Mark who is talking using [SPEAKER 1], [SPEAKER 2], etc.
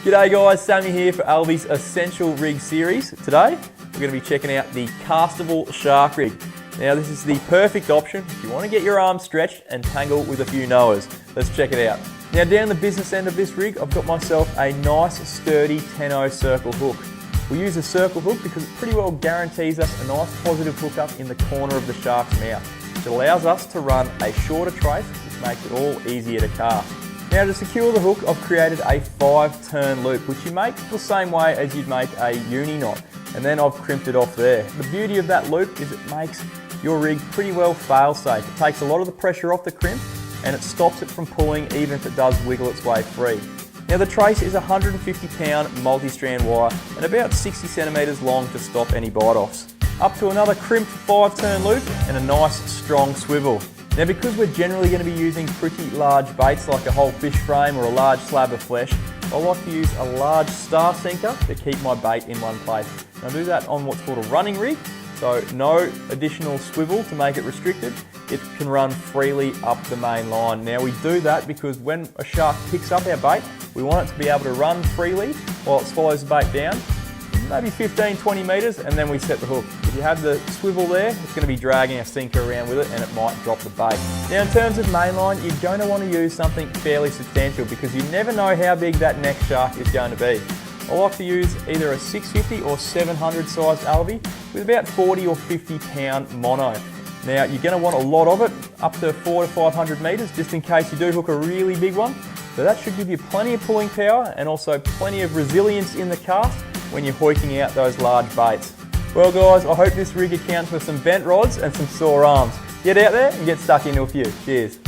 [SPEAKER 1] G'day guys, Sammy here for Alvey's Essential Rig series. Today we're going to be checking out the Castable shark rig. Now this is the perfect option if you want to get your arms stretched and tangle with a few knowers. Let's check it out. Now down the business end of this rig I've got myself a nice sturdy 10-0 circle hook. We use a circle hook because it pretty well guarantees us a nice positive hookup in the corner of the shark's mouth. It allows us to run a shorter trace, which makes it all easier to cast. Now to secure the hook, I've created a 5-turn loop, which you make the same way as you'd make a uni knot, and then I've crimped it off there. The beauty of that loop is it makes your rig pretty well fail-safe. It takes a lot of the pressure off the crimp and it stops it from pulling even if it does wiggle its way free. Now the trace is 150-pound multi-strand wire and about 60 centimetres long to stop any bite-offs. Up to another crimped 5-turn loop and a nice strong swivel. Now because we're generally going to be using pretty large baits like a whole fish frame or a large slab of flesh, I like to use a large star sinker to keep my bait in one place. And I do that on what's called a running rig, so no additional swivel to make it restricted. It can run freely up the main line. Now we do that because when a shark picks up our bait, we want it to be able to run freely while it swallows the bait down, maybe 15-20 metres, and then we set the hook. If you have the swivel there, it's going to be dragging a sinker around with it and it might drop the bait. Now in terms of mainline, you're going to want to use something fairly substantial because you never know how big that next shark is going to be. I like to use either a 650 or 700 sized Alvey with about 40 or 50 pound mono. Now you're going to want a lot of it, up to 400 to 500 metres, just in case you do hook a really big one. So that should give you plenty of pulling power and also plenty of resilience in the cast when you're hoiking out those large baits. Well guys, I hope this rig accounts for some bent rods and some sore arms. Get out there and get stuck into a few. Cheers.